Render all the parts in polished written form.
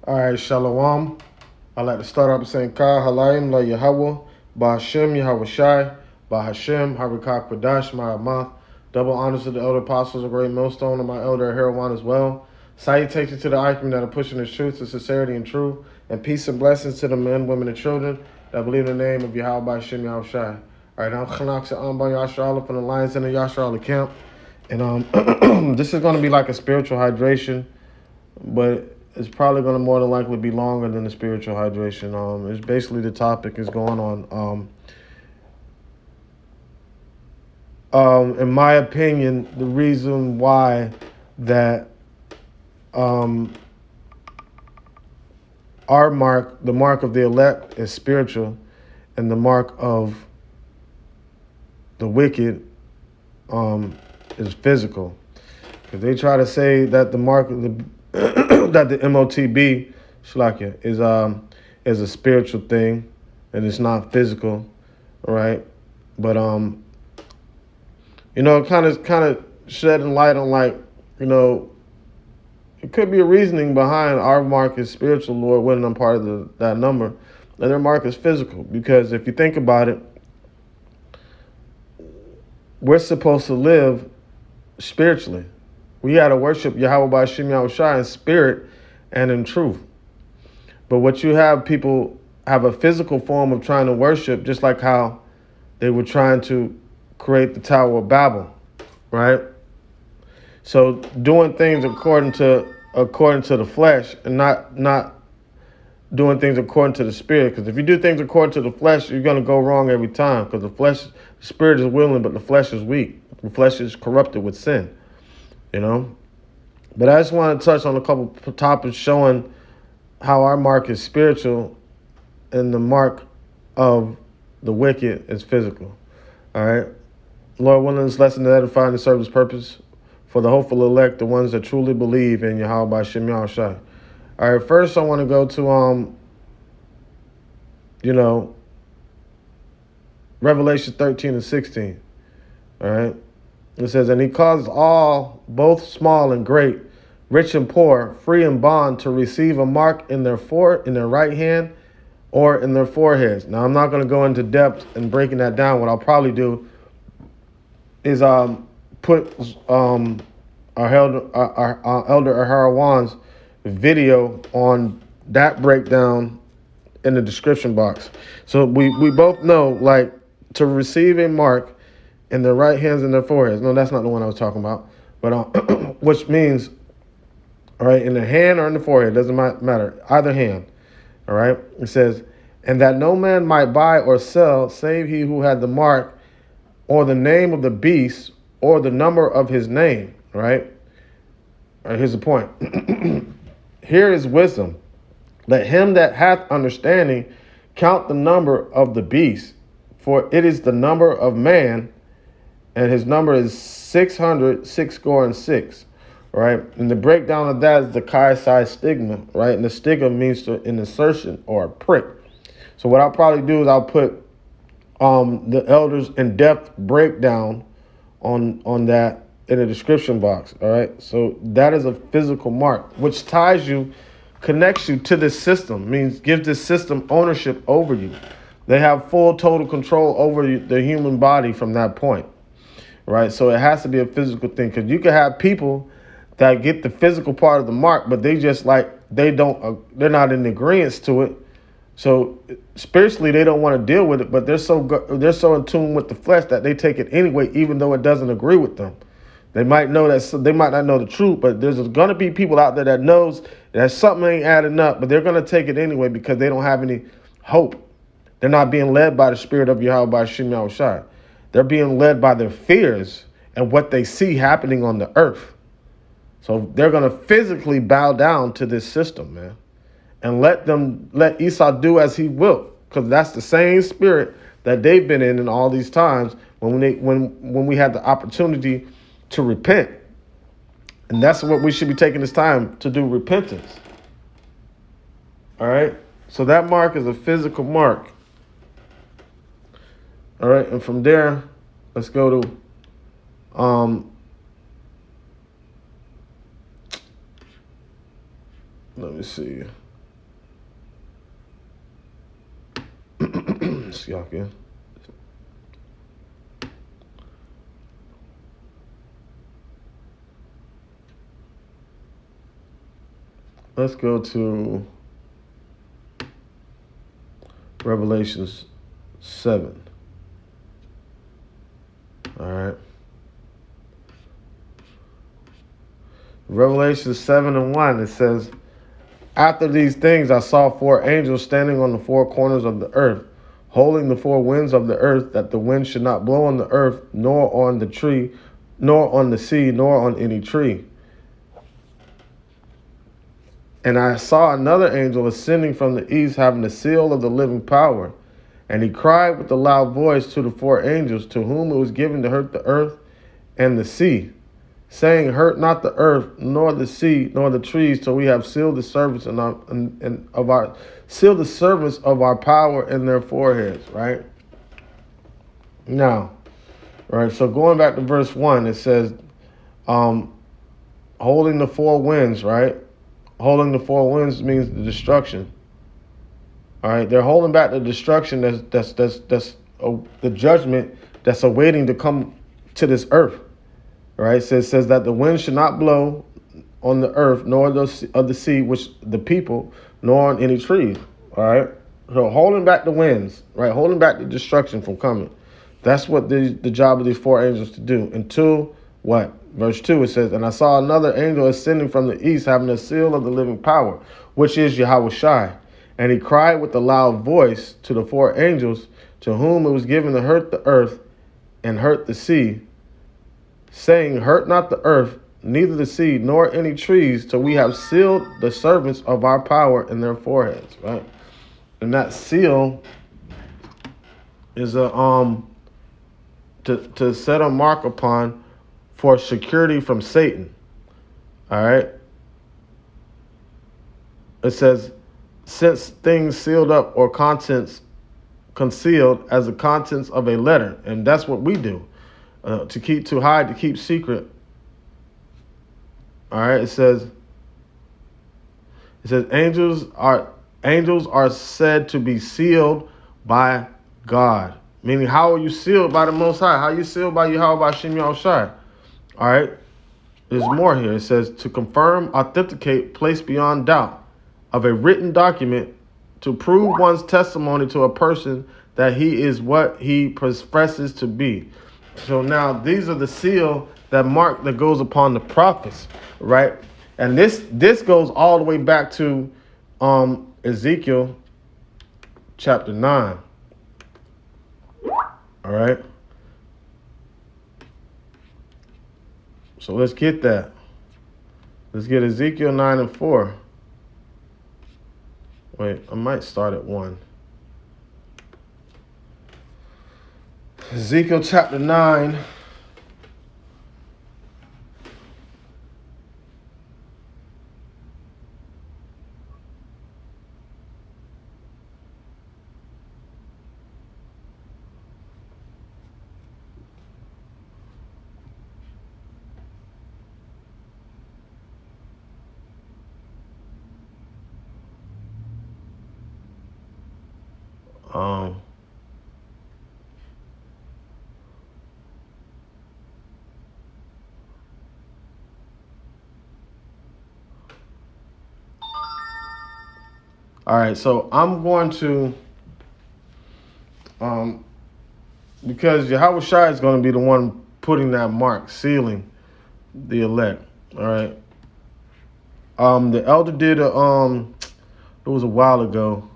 All right, Shalom. I'd like to start off saying Ka Halayim La Yahweh, Bahashem Yahweh Shai, Bahashem Harikah Kwadash Ma'amath. Double honors to the elder apostles, a great millstone, and my elder Heroin as well. Salutations to the icon that are pushing the truth, the sincerity, and truth, and peace and blessings to the men, women, and children that believe in the name of Yahweh Bahashem Yahweh Shai. All right, I'm Chanaksa Amba Yasharallah from the Lions in the Yasharallah camp. And this is going to be like a spiritual hydration, but it's probably going to more than likely be longer than the spiritual hydration. It's basically the topic is going on. In my opinion, the reason why that our mark, the mark of the elect, is spiritual, and the mark of the wicked is physical. Because they try to say that the mark of the that the Motb is a spiritual thing and it's not physical, right? But kind of shedding light on, like, it could be a reasoning behind our mark is spiritual, Lord willing, I'm part of that number, and their mark is physical. Because if you think about it, we're supposed to live spiritually. We got to worship Yahweh B'Shem Yahweh Shai in spirit and in truth. But what you have, people have a physical form of trying to worship, just like how they were trying to create the Tower of Babel, right? So doing things according to the flesh and not doing things according to the spirit. Because if you do things according to the flesh, you're going to go wrong every time. Because the spirit is willing, but the flesh is weak. The flesh is corrupted with sin. But I just want to touch on a couple topics showing how our mark is spiritual and the mark of the wicked is physical. All right. Lord willing, this lesson to edify and to serve His purpose for the hopeful elect, the ones that truly believe in Yahweh B'Shem Yahweh Shai. All right. First, I want to go to Revelation 13 and 16. All right. It says, and He caused all, both small and great, rich and poor, free and bond, to receive a mark in their right hand or in their foreheads. Now, I'm not going to go into depth in breaking that down. What I'll probably do is put our elder Aharawan's video on that breakdown in the description box. So we both know, like, to receive a mark in their right hands and their foreheads. No, that's not the one I was talking about. But which means, all right, in the hand or in the forehead, doesn't matter, either hand. All right, it says, and that no man might buy or sell save he who had the mark or the name of the beast or the number of his name. All right, here's the point. Here is wisdom. Let him that hath understanding count the number of the beast, for it is the number of man, and his number is 666. Right? And the breakdown of that is the chi-side stigma, right? And the stigma means an insertion or a prick. So what I'll probably do is I'll put the elders' in-depth breakdown on that in the description box. All right. So that is a physical mark, which connects you to this system, means gives this system ownership over you. They have full total control over the human body from that point. Right. So it has to be a physical thing, because you can have people that get the physical part of the mark, but they just they're not in agreement to it. So spiritually, they don't want to deal with it, but they're so in tune with the flesh that they take it anyway, even though it doesn't agree with them. They might know they might not know the truth, but there's going to be people out there that knows that something ain't adding up, but they're going to take it anyway because they don't have any hope. They're not being led by the spirit of Yahweh B'Shem Yahweh Shai. They're being led by their fears and what they see happening on the earth. So they're going to physically bow down to this system, man, and let Esau do as he will, because that's the same spirit that they've been in all these times when we had the opportunity to repent. And that's what we should be taking this time to do, repentance. All right. So that mark is a physical mark. All right. And from there, let's go to let me see. Yakin. Let's go to Revelations 7. All right. Revelation 7:1, it says, after these things I saw 4 angels standing on the 4 corners of the earth, holding the 4 winds of the earth, that the wind should not blow on the earth, nor on the tree, nor on the sea, nor on any tree. And I saw another angel ascending from the east, having the seal of the living power. And he cried with a loud voice to the 4 angels, to whom it was given to hurt the earth and the sea, saying, hurt not the earth, nor the sea, nor the trees, till we have sealed the servants sealed the servants of our power in their foreheads. Right now, right. So going back to verse 1, it says, holding the 4 winds. Right, holding the 4 winds means the destruction. All right, they're holding back the destruction. That's the judgment that's awaiting to come to this earth. Right, so it says that the wind should not blow on the earth, nor of the sea, which the people, nor on any trees. All right, so holding back the winds, right, holding back the destruction from coming. That's what the job of these 4 angels to do. Until what? Verse 2, it says, and I saw another angel ascending from the east, having a seal of the living power, which is Yahushai. And he cried with a loud voice to the 4 angels, to whom it was given to hurt the earth and hurt the sea, saying, hurt not the earth, neither the sea, nor any trees, till we have sealed the servants of our power in their foreheads. Right, and that seal is a to set a mark upon for security from Satan. All right, it says, since things sealed up or contents concealed as the contents of a letter, and that's what we do. To hide, to keep secret. All right, it says angels are said to be sealed by God. Meaning, how are you sealed by the Most High? How are you sealed by Yahweh Shem Yahushai? All right, there's more here. It says to confirm, authenticate, place beyond doubt of a written document to prove one's testimony to a person that he is what he professes to be. So now these are the seal that goes upon the prophets, right? And this goes all the way back to Ezekiel chapter 9. All right. So let's get that. Let's get Ezekiel 9:4. Wait, I might start at 1. Ezekiel chapter 9. All right, so I'm going to, because Yahushua is going to be the one putting that mark, sealing the elect. All right. The elder did it was a while ago.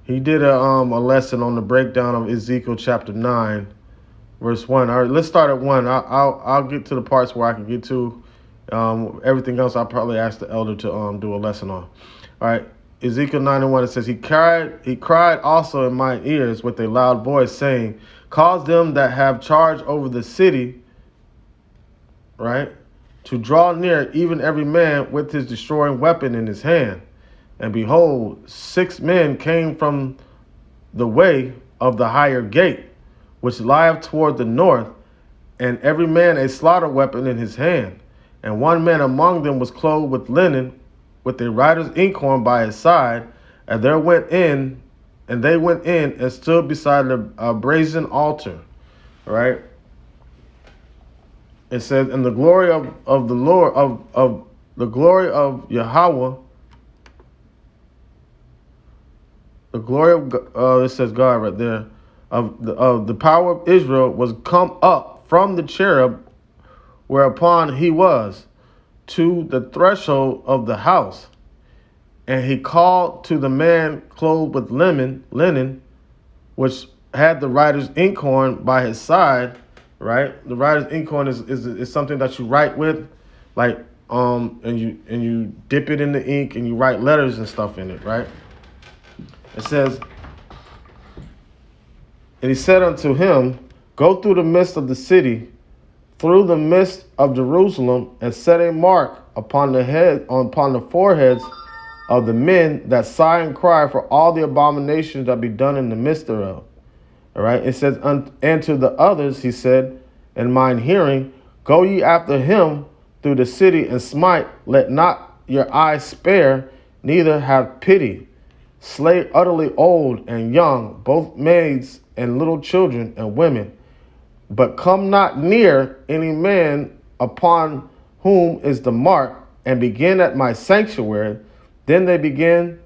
He did a lesson on the breakdown of Ezekiel chapter 9, verse 1. All right, let's start at 1. I'll get to the parts where I can get to. Everything else I'll probably ask the elder to do a lesson on. All right. Ezekiel 9:1, it says, he cried also in my ears with a loud voice, saying, cause them that have charge over the city, right, to draw near, even every man with his destroying weapon in his hand. And behold, 6 men came from the way of the higher gate, which lieth toward the north, and every man a slaughter weapon in his hand. And one man among them was clothed with linen, with a writer's inkhorn by his side, and there went in And they went in and stood beside the brazen altar. All right. It says, and the glory of the Lord, of the glory of Yahweh, the glory of, it says God right there, of the power of Israel was come up from the cherub whereupon he was to the threshold of the house. And he called to the man clothed with linen, which had the writer's inkhorn by his side, right? The writer's inkhorn is something that you write with, like and you dip it in the ink and you write letters and stuff in it, right? It says, and he said unto him, go through the midst of the city, through the midst of Jerusalem, and set a mark upon the foreheads of the men that sigh and cry for all the abominations that be done in the midst thereof. All right. It says, and to the others he said, in mine hearing, go ye after him through the city and smite, let not your eyes spare, neither have pity. Slay utterly old and young, both maids and little children and women. But come not near any man upon whom is the mark, and begin at my sanctuary. Then they begin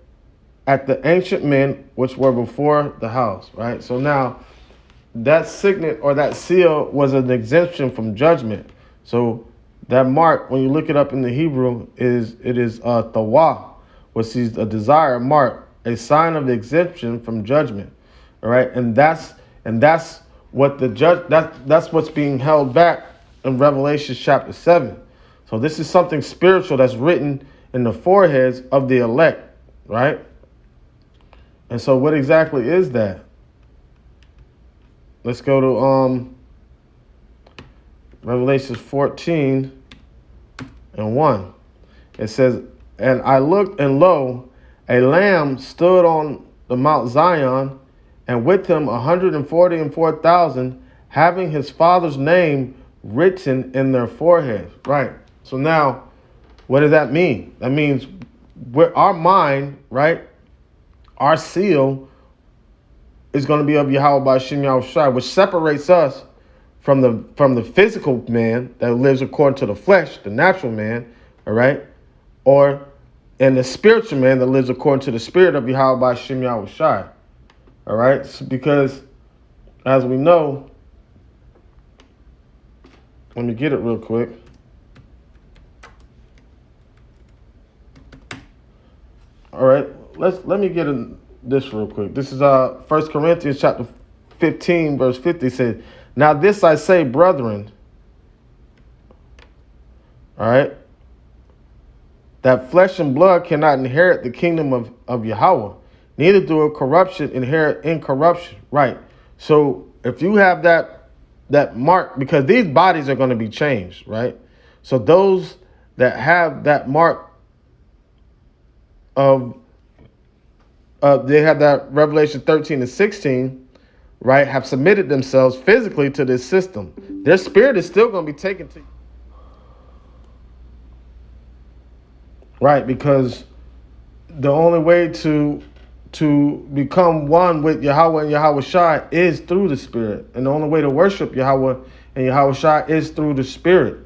at the ancient men which were before the house. Right? So now that signet or that seal was an exemption from judgment. So that mark, when you look it up in the Hebrew, is tawah, which is a desired mark, a sign of the exemption from judgment. All right, and that's what the judge that's what's being held back in Revelation chapter 7. So this is something spiritual that's written in the foreheads of the elect, right? And so what exactly is that? Let's go to Revelation 14 and 1. It says, and I looked, and lo, a lamb stood on the Mount Zion, and with him 144,000, having his father's name written in their foreheads. Right. So now, what does that mean? That means our mind, right, our seal is going to be of Yahweh by Shem Yahushua, which separates us from the physical man that lives according to the flesh, the natural man, all right, and the spiritual man that lives according to the spirit of Yahweh by Shem Yahushua. All right, because as we know, let me get it real quick. All right, let me get this real quick. This is 1 Corinthians chapter 15, verse 50. It says, now this I say, brethren, all right, that flesh and blood cannot inherit the kingdom of Yahweh, neither do a corruption inherit incorruption. Right. So if you have that mark, because these bodies are going to be changed, right? So those that have that mark of they have that Revelation 13 and 16, right, have submitted themselves physically to this system. Their spirit is still going to be taken to you. Right, because the only way to become one with Yahweh and Yahweh Shai is through the Spirit. And the only way to worship Yahweh and Yahweh Shai is through the Spirit.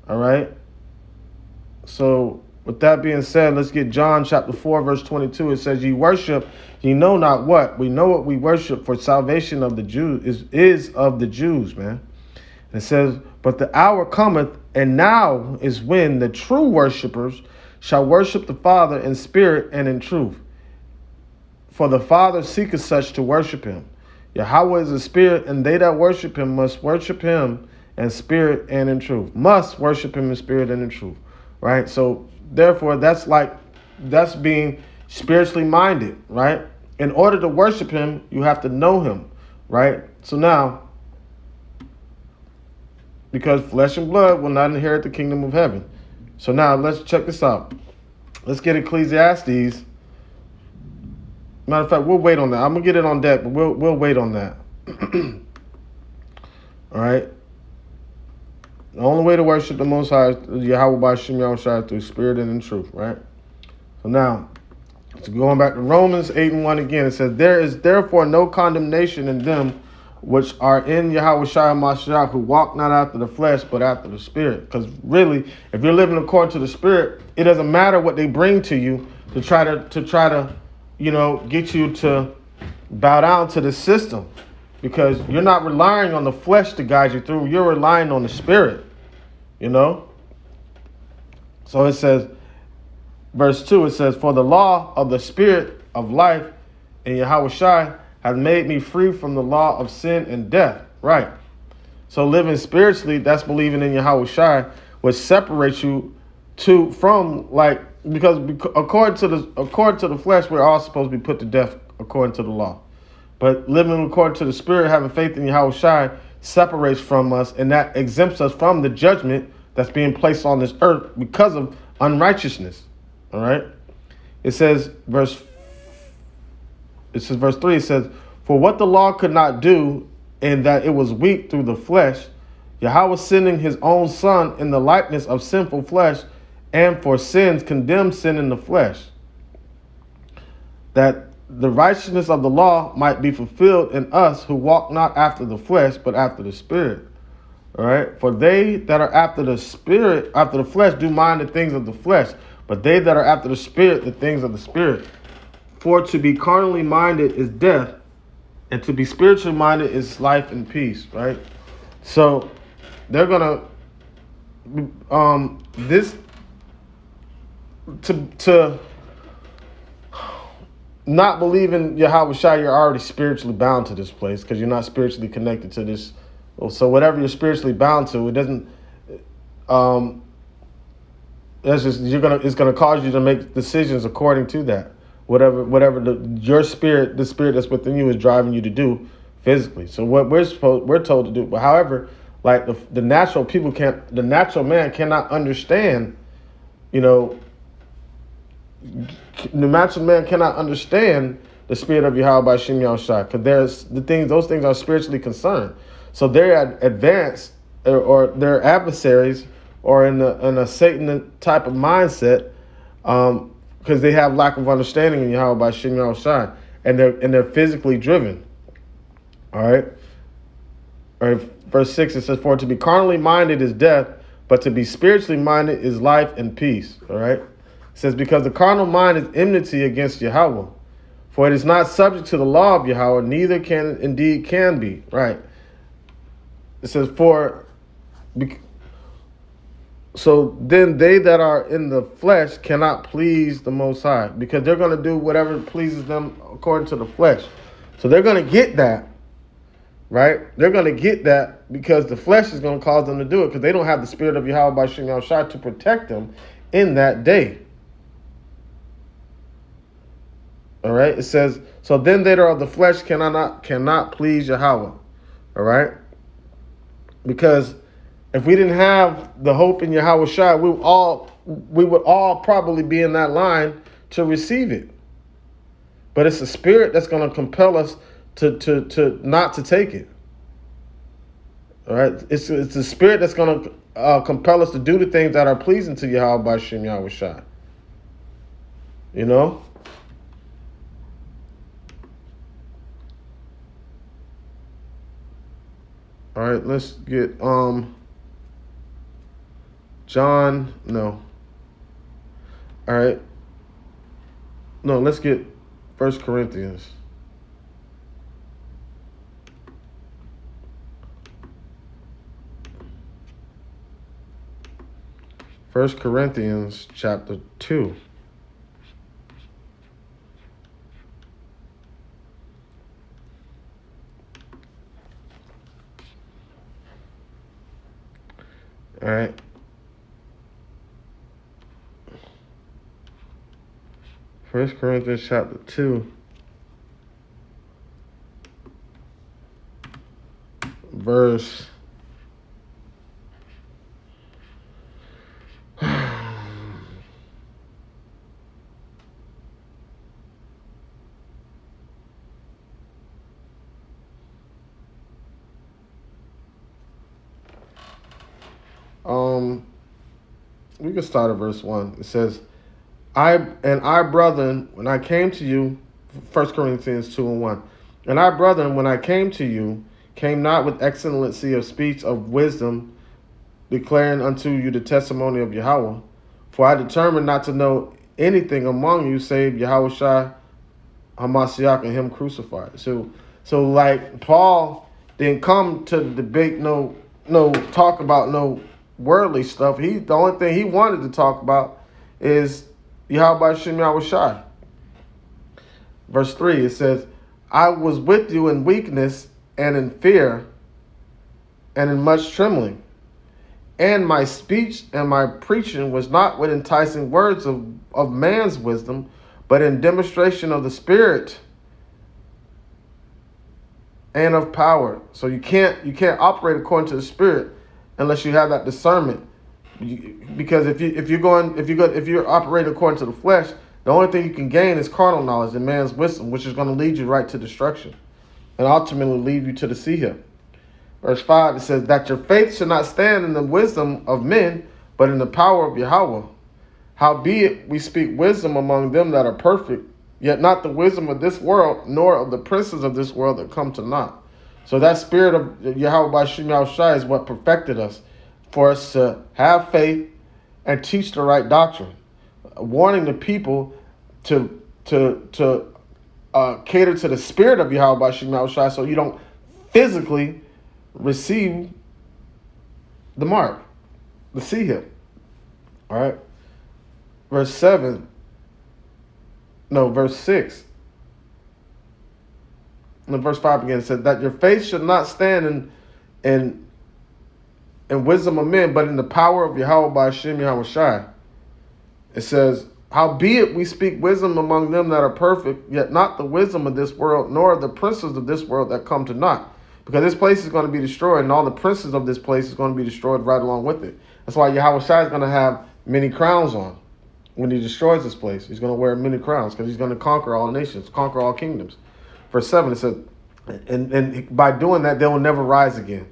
All right? So with that being said, let's get John chapter 4, verse 22. It says, ye worship, ye know not what. We know what we worship, for salvation of the Jews is of the Jews, man. And it says, but the hour cometh, and now is when the true worshipers shall worship the Father in spirit and in truth. For the Father seeketh such to worship him. Yahweh is a spirit, and they that worship him must worship him in spirit and in truth. Must worship him in spirit and in truth. Right? So therefore, that's being spiritually minded, right? In order to worship him, you have to know him, right? So now, because flesh and blood will not inherit the kingdom of heaven. So now let's check this out. Let's get Ecclesiastes. Matter of fact, we'll wait on that. I'm gonna get it on deck, but we'll wait on that. All right. The only way to worship the Most High is Yahweh by Shem Yahushua through spirit and in truth, right? So now, So going back to Romans 8:1 again, it says, "There is therefore no condemnation in them which are in Yahweh Shai Mashiach, who walk not after the flesh, but after the Spirit." Because really, if you're living according to the Spirit, it doesn't matter what they bring to you to try to, get you to bow down to the system, because you're not relying on the flesh to guide you through. You're relying on the Spirit. So it says, verse 2, it says, "For the law of the Spirit of life in Yahweh Shai has made me free from the law of sin and death." Right. So living spiritually, that's believing in Yahweh Shai, which separates you because according to the flesh, we're all supposed to be put to death according to the law. But living according to the Spirit, having faith in Yahweh Shai, separates from us, and that exempts us from the judgment that's being placed on this earth because of unrighteousness. All right. It says verse 3, it says, "For what the law could not do, in that it was weak through the flesh, Yahweh sending his own Son in the likeness of sinful flesh, and for sins condemned sin in the flesh, that the righteousness of the law might be fulfilled in us who walk not after the flesh, but after the Spirit." All right. "For they that are after the Spirit, after the flesh, do mind the things of the flesh, but they that are after the Spirit, the things of the Spirit. For to be carnally minded is death, and to be spiritually minded is life and peace." Right. So they're gonna this to not believe in Yahweh Shai, you're already spiritually bound to this place because you're not spiritually connected to this. So whatever you're spiritually bound to, it doesn't. It's gonna cause you to make decisions according to that. Whatever your spirit, the spirit that's within you, is driving you to do physically. So what we're told to do. But however, like the natural man cannot understand. The natural man cannot understand the spirit of Yahweh by Shem Yahushua, because those things are spiritually concerned. So they're advanced, or their adversaries, or in a Satan type of mindset, because they have lack of understanding in Yahweh by Shem Yahushua, and they're physically driven. All right. Or verse 6, it says, "For to be carnally minded is death, but to be spiritually minded is life and peace." All right. It says, "Because the carnal mind is enmity against Yahweh, for it is not subject to the law of Yahweh, neither can be." Right. It says, so then they that are in the flesh cannot please the Most High, because they're going to do whatever pleases them according to the flesh. So they're going to get that, right? They're going to get that because the flesh is going to cause them to do it, because they don't have the spirit of Yahweh by Shem Yahushua to protect them in that day. All right. It says, "So then they that are of the flesh cannot please Yahweh." All right. Because if we didn't have the hope in Yahweh Shai, we would all probably be in that line to receive it. But it's the Spirit that's going to compel us to not to take it. All right. It's the Spirit that's going to compel us to do the things that are pleasing to Yahweh by Shem Yahweh Shai. All right, let's get John. No. All right. No, let's get 1 Corinthians. First Corinthians chapter 2. All right. First Corinthians chapter 2, verse we can start at verse 1. It says, I, brethren, when I came to you, 1 Corinthians 2:1. And I, brethren, when I came to you, came not with excellency of speech of wisdom, declaring unto you the testimony of Yahweh. For I determined not to know anything among you save Yahweh Shai Hamashiach and him crucified. So like Paul didn't come to debate no talk about no worldly stuff. The only thing he wanted to talk about is Yahweh Shem Yahweh Shai. Verse 3, it says, I was with you in weakness and in fear and in much trembling. And my speech and my preaching was not with enticing words of man's wisdom, but in demonstration of the Spirit and of power. So you can't operate according to the Spirit unless you have that discernment. Because if you're operating according to the flesh, the only thing you can gain is carnal knowledge and man's wisdom, which is going to lead you right to destruction and ultimately lead you to the sea hill. Verse 5, it says, that your faith should not stand in the wisdom of men, but in the power of Yahweh. Howbeit we speak wisdom among them that are perfect, yet not the wisdom of this world, nor of the princes of this world that come to naught. So that spirit of Yahweh by Shem Yahweh Shai is what perfected us, for us to have faith and teach the right doctrine, warning the people to cater to the spirit of Yahweh by Shem Yahweh Shai, so you don't physically receive the mark, the sea hill. All right. Verse 6. No, verse 5 again said that your faith should not stand in wisdom of men, but in the power of Yahweh by Shem Yahweh Shai. It says, howbeit we speak wisdom among them that are perfect, yet not the wisdom of this world, nor of the princes of this world that come to naught. Because this place is going to be destroyed, and all the princes of this place is going to be destroyed right along with it. That's why Yahweh Shai is going to have many crowns on. When he destroys this place, he's going to wear many crowns, because he's going to conquer all nations, conquer all kingdoms. Verse 7, it says, and by doing that, they will never rise again.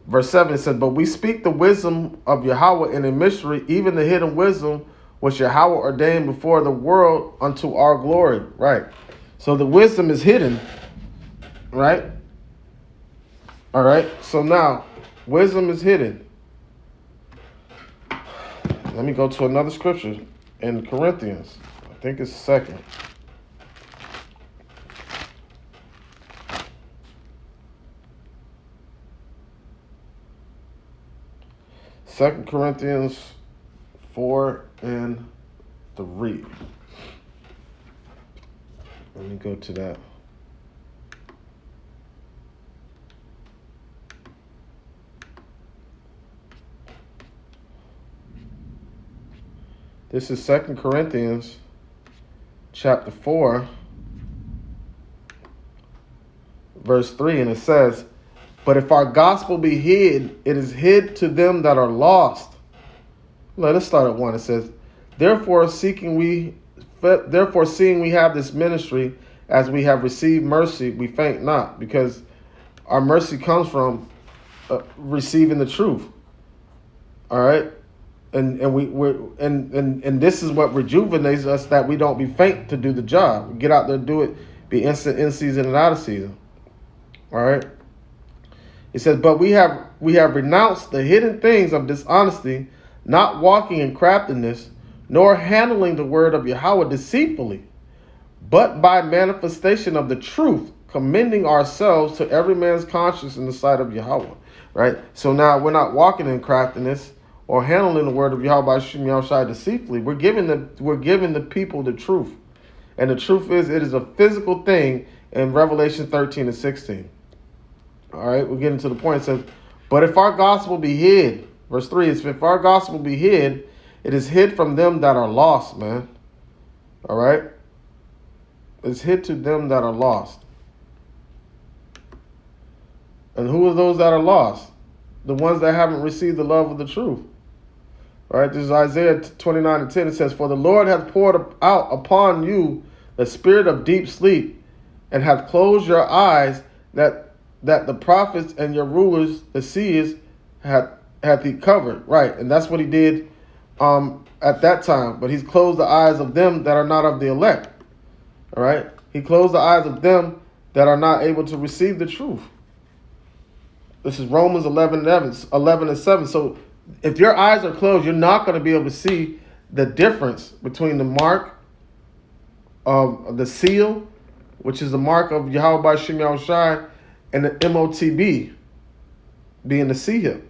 Verse 7, it says, but we speak the wisdom of Yahweh in a mystery, even the hidden wisdom which Yahweh ordained before the world unto our glory. Right. So the wisdom is hidden. Right. All right. So now, wisdom is hidden. Let me go to another scripture in Corinthians. I think it's 2nd. Second Corinthians 4 and 3. Let me go to that. This is 2 Corinthians chapter 4, verse 3, and it says, but if our gospel be hid, it is hid to them that are lost. Let us start at 1. It says, Therefore, seeing we have this ministry, as we have received mercy, we faint not, because our mercy comes from receiving the truth. All right, and this is what rejuvenates us, that we don't be faint to do the job. We get out there and do it, be instant in season and out of season. All right. It says, but we have renounced the hidden things of dishonesty, not walking in craftiness, nor handling the word of Yahweh deceitfully, but by manifestation of the truth, commending ourselves to every man's conscience in the sight of Yahweh. Right? So now we're not walking in craftiness or handling the word of Yahweh by Shem Yahweh Shai deceitfully. We're giving the people the truth. And the truth is, it is a physical thing in Revelation 13 and 16. All right, we're getting to the point. It says, but if our gospel be hid, verse 3 is, if our gospel be hid, it is hid from them that are lost, man. All right? It's hid to them that are lost. And who are those that are lost? The ones that haven't received the love of the truth. All right, this is Isaiah 29 and 10. It says, for the Lord hath poured out upon you the spirit of deep sleep, and hath closed your eyes, that the prophets and your rulers, the seers, hath he covered. Right, and that's what he did at that time, but he's closed the eyes of them that are not of the elect. All right, he closed the eyes of them that are not able to receive the truth. This is Romans 11 and 7. So if your eyes are closed, you're not going to be able to see the difference between the mark of the seal, which is the mark of Yahweh by Shem Yahushai, and the Motb being the seal.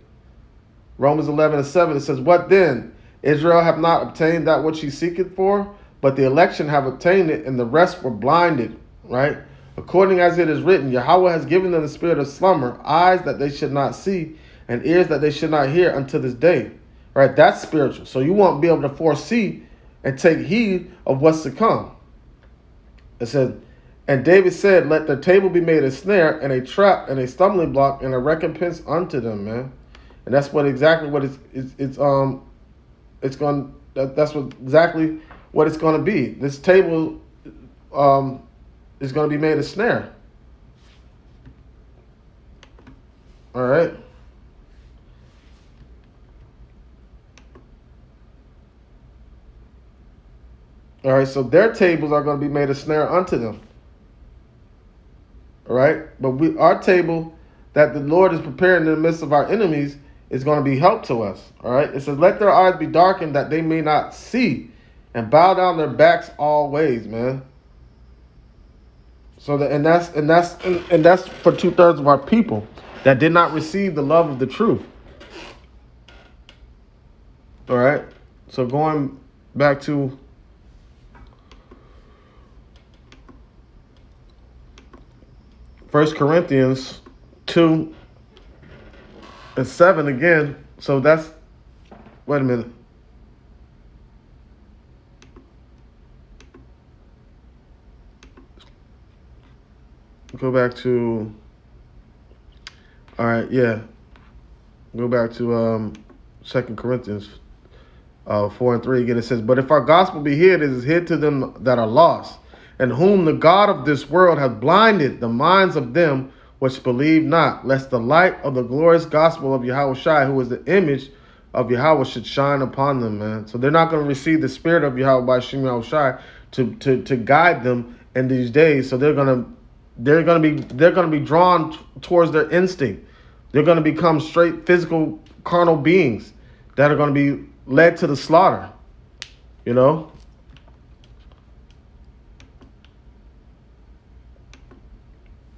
Romans 11 and 7, it says, what then? Israel have not obtained that which he seeketh for, but the election have obtained it, and the rest were blinded, right? According as it is written, Yahweh has given them the spirit of slumber, eyes that they should not see, and ears that they should not hear unto this day. Right? That's spiritual. So you won't be able to foresee and take heed of what's to come. It says, and David said, let the table be made a snare and a trap and a stumbling block and a recompense unto them, man. And that's what exactly what that's what exactly what it's going to be. This table is going to be made a snare. All right. All right, so their tables are going to be made a snare unto them. All right, but our table that the Lord is preparing in the midst of our enemies is going to be help to us. All right, it says, let their eyes be darkened that they may not see, and bow down their backs all ways, man. So that's for 2/3 of our people that did not receive the love of the truth. All right, so going back to 1 Corinthians 2 and 7 again. So that's, wait a minute. Go back to, all right, yeah. Go back to 2 Corinthians 4 and 3 again. It says, but if our gospel be hid, it is hid to them that are lost, and whom the God of this world hath blinded the minds of them which believe not, lest the light of the glorious gospel of Yahushai, who is the image of Yahweh, should shine upon them, man. So they're not going to receive the spirit of Yahweh by Shem Yahushai to guide them in these days. So they're going to be drawn towards their instinct. They're going to become straight physical carnal beings that are going to be led to the slaughter. You know.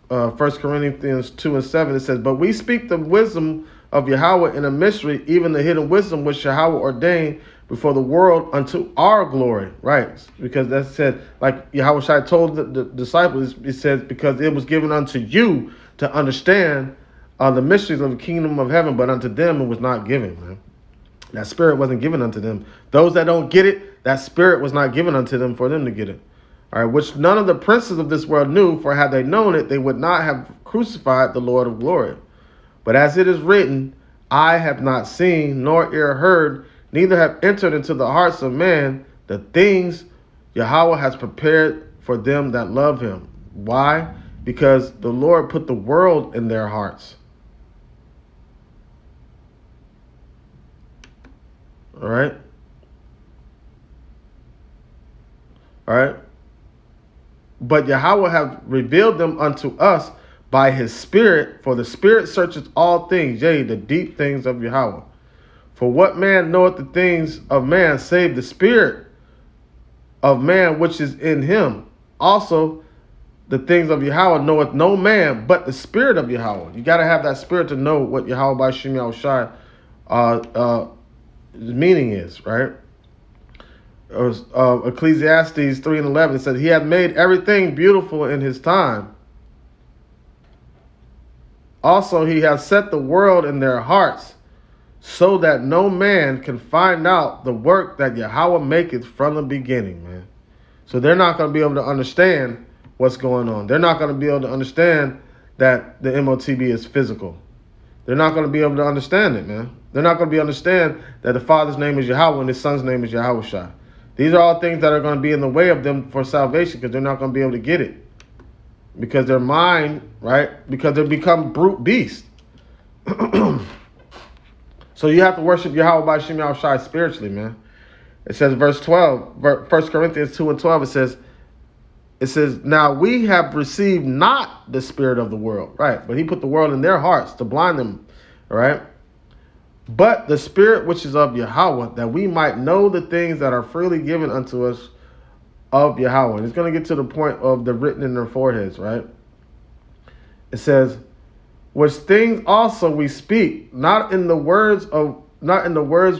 1 Corinthians 2 and 7, it says, but we speak the wisdom of Yahweh in a mystery, even the hidden wisdom which Yahweh ordained before the world unto our glory. Right? Because that said, like Yahweh told the disciples, it says, because it was given unto you to understand the mysteries of the kingdom of heaven, but unto them it was not given, man. That spirit wasn't given unto them. Those that don't get it, that spirit was not given unto them for them to get it. All right, which none of the princes of this world knew, for had they known it, they would not have crucified the Lord of glory. But as it is written, eye have not seen, nor ear heard, neither have entered into the hearts of man the things Yahweh has prepared for them that love him. Why? Because the Lord put the world in their hearts. All right? All right? But Yahweh hath revealed them unto us by his Spirit, for the Spirit searcheth all things, yea, the deep things of Yahweh. For what man knoweth the things of man, save the Spirit of man which is in him? Also, the things of Yahweh knoweth no man, but the Spirit of Yahweh. You got to have that Spirit to know what Yahweh by Shem Yahushai meaning is, right? Ecclesiastes 3 and 11, it says, he hath made everything beautiful in his time. Also, he hath set the world in their hearts, so that no man can find out the work that Yahweh maketh from the beginning, man. So they're not going to be able to understand what's going on. They're not going to be able to understand that the Motb is physical. They're not going to be able to understand it, man. They're not going to be able to understand that the Father's name is Yahweh and his Son's name is Yahushua. These are all things that are going to be in the way of them for salvation, because they're not going to be able to get it. Because their mind, right? Because they become brute beasts. So you have to worship Yahweh by Shem Shai spiritually, man. It says verse 12, 1 Corinthians 2 and 12, it says, now we have received not the spirit of the world, right? But he put the world in their hearts to blind them, right? But the spirit which is of Yahweh, that we might know the things that are freely given unto us of Yahweh. And it's going to get to the point of the written in their foreheads, right? It says, which things also we speak, not in the words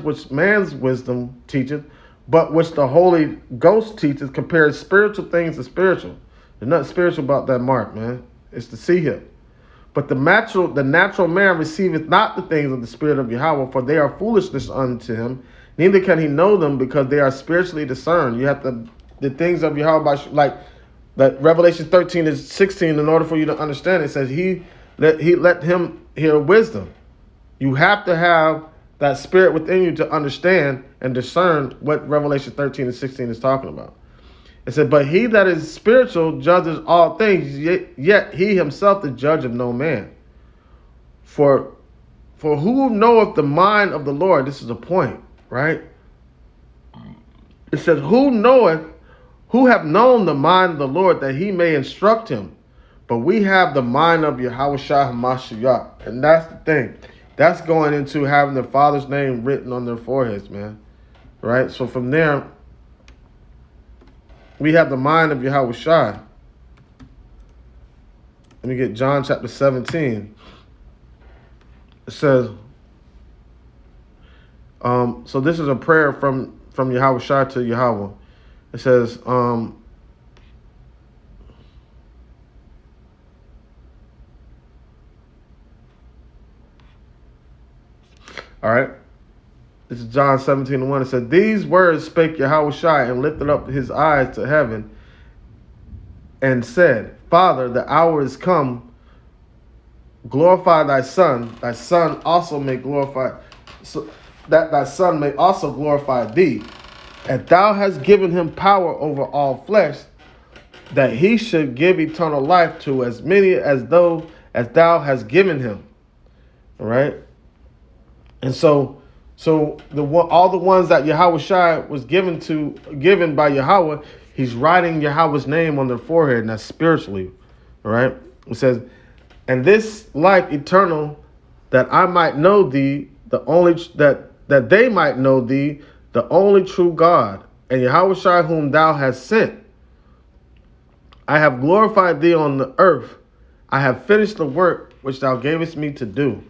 which man's wisdom teacheth, but which the Holy Ghost teaches, compares spiritual things to spiritual. There's nothing spiritual about that mark, man. It's the see him. But the natural man receiveth not the things of the Spirit of Yahweh, for they are foolishness unto him. Neither can he know them, because they are spiritually discerned. You have the things of Yahweh, like that Revelation 13 and 16. In order for you to understand, it says he let him hear wisdom. You have to have that spirit within you to understand and discern what Revelation 13 and 16 is talking about. It said, but he that is spiritual judges all things, yet he himself the judge of no man. For who knoweth the mind of the Lord? This is a point, right? It says, who have known the mind of the Lord, that he may instruct him? But we have the mind of Yahweh Shai HaMashiach. And that's the thing. That's going into having their Father's name written on their foreheads, man. Right? So from there, we have the mind of Yahweh Shai. Let me get John chapter 17. It says, so this is a prayer from Yahweh Shai to Yahweh. It says, all right. This is John 17 and 1. It said, these words spake Yahweh Shai, and lifted up his eyes to heaven, and said, Father, the hour is come. Glorify thy Son also may glorify, so that thy Son may also glorify thee. And thou hast given him power over all flesh, that he should give eternal life to as many as thou hast given him. All right. And so all the ones that Yahweh Shai was given by Yahweh, he's writing Yahweh's name on their forehead, and that's spiritually. All right. It says, and this life eternal, that I might know thee, that they might know thee, the only true God, and Yahweh Shai whom thou hast sent. I have glorified thee on the earth. I have finished the work which thou gavest me to do.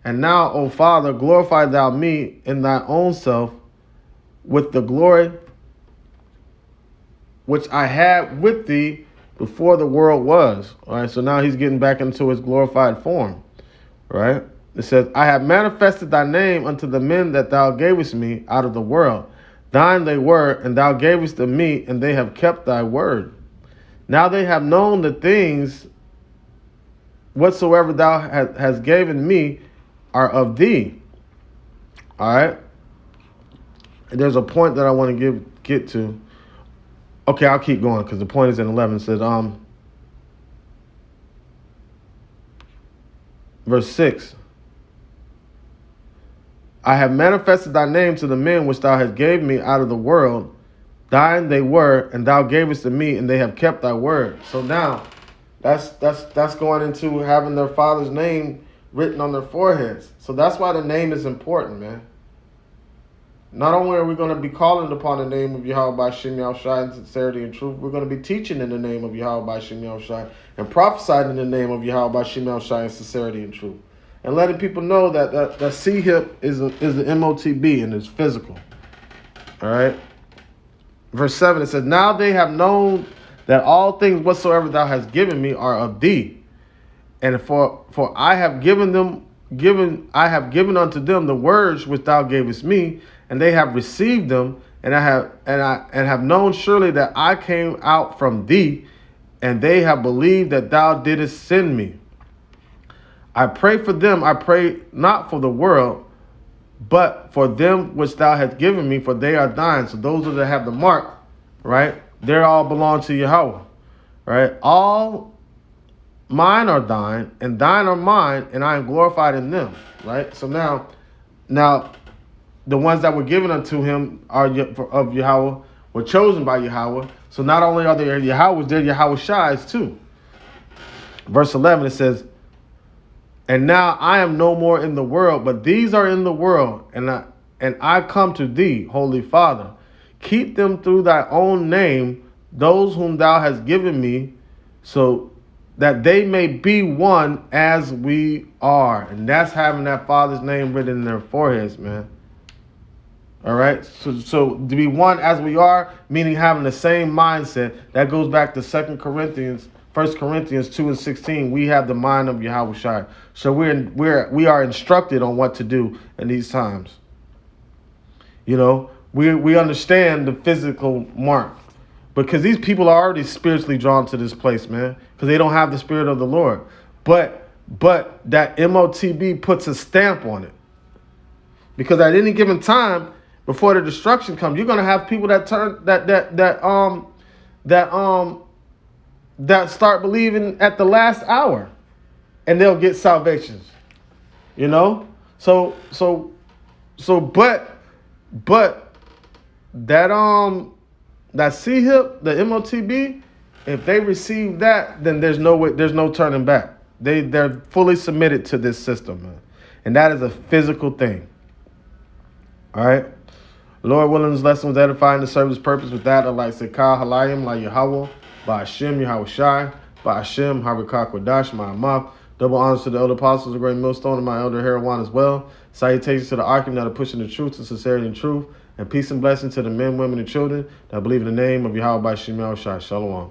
And now, O Father, glorify thou me in thy own self with the glory which I had with thee before the world was. All right, so now he's getting back into his glorified form. Right? It says, I have manifested thy name unto the men that thou gavest me out of the world. Thine they were, and thou gavest them me, and they have kept thy word. Now they have known the things whatsoever thou hast given me are of thee. All right. And there's a point that I want to get to. Okay, I'll keep going because the point is in 11. It says, verse 6. I have manifested thy name to the men which thou hast gave me out of the world. Thine they were, and thou gavest to me, and they have kept thy word. So now, that's going into having their Father's name written on their foreheads. So that's why the name is important, man. Not only are we going to be calling upon the name of Yahweh by Shem Shai in sincerity and truth, we're going to be teaching in the name of Yahweh by Shem Shai and prophesying in the name of Yahweh by Shem Shai in sincerity and truth. And letting people know that C hip is the Motb and it's physical. All right. Verse 7, it says, now they have known that all things whatsoever thou hast given me are of thee. And for I have given unto them the words which thou gavest me, and they have received them, and have known surely that I came out from thee, and they have believed that thou didst send me. I pray for them, I pray not for the world, but for them which thou hast given me, for they are thine. So those that have the mark, right, they all belong to Yahweh, right? All mine are thine, and thine are mine, and I am glorified in them, right? So now Now, the ones that were given unto him are of Yahweh, were chosen by Yahweh. So not only are they Yahweh's, they're Yahweh Shai's too. Verse 11, it says, and now I am no more in the world, but these are in the world, and I come to thee, Holy Father. Keep them through thy own name, those whom thou hast given me, so that they may be one as we are. And that's having that Father's name written in their foreheads, man. All right, so to be one as we are, meaning having the same mindset. That goes back to 1 Corinthians 2:16. We have the mind of Yahweh Shai. So we are instructed on what to do in these times. You know, we understand the physical mark, because these people are already spiritually drawn to this place, man, because they don't have the Spirit of the Lord. But that Motb puts a stamp on it, because at any given time, before the destruction comes, you're gonna have people that start believing at the last hour, and they'll get salvations. You know, but that C-hip, the Motb, if they receive that, then there's no turning back. They're fully submitted to this system, man, and that is a physical thing. All right. Lord willing, this lesson was edifying to serve His purpose. With that, I'd like to say, Ka Halayim La Yahweh, Ba Hashem Yahweh Shai, Ba Hashem Harakah Kodash Ma'amath. Double honors to the elder apostles, a great millstone, and my elder Herawan as well. Salutations to the Archim that are pushing the truth and sincerity and truth. And peace and blessing to the men, women, and children that believe in the name of Yahweh by Hashem Yahweh Shai. Shalom.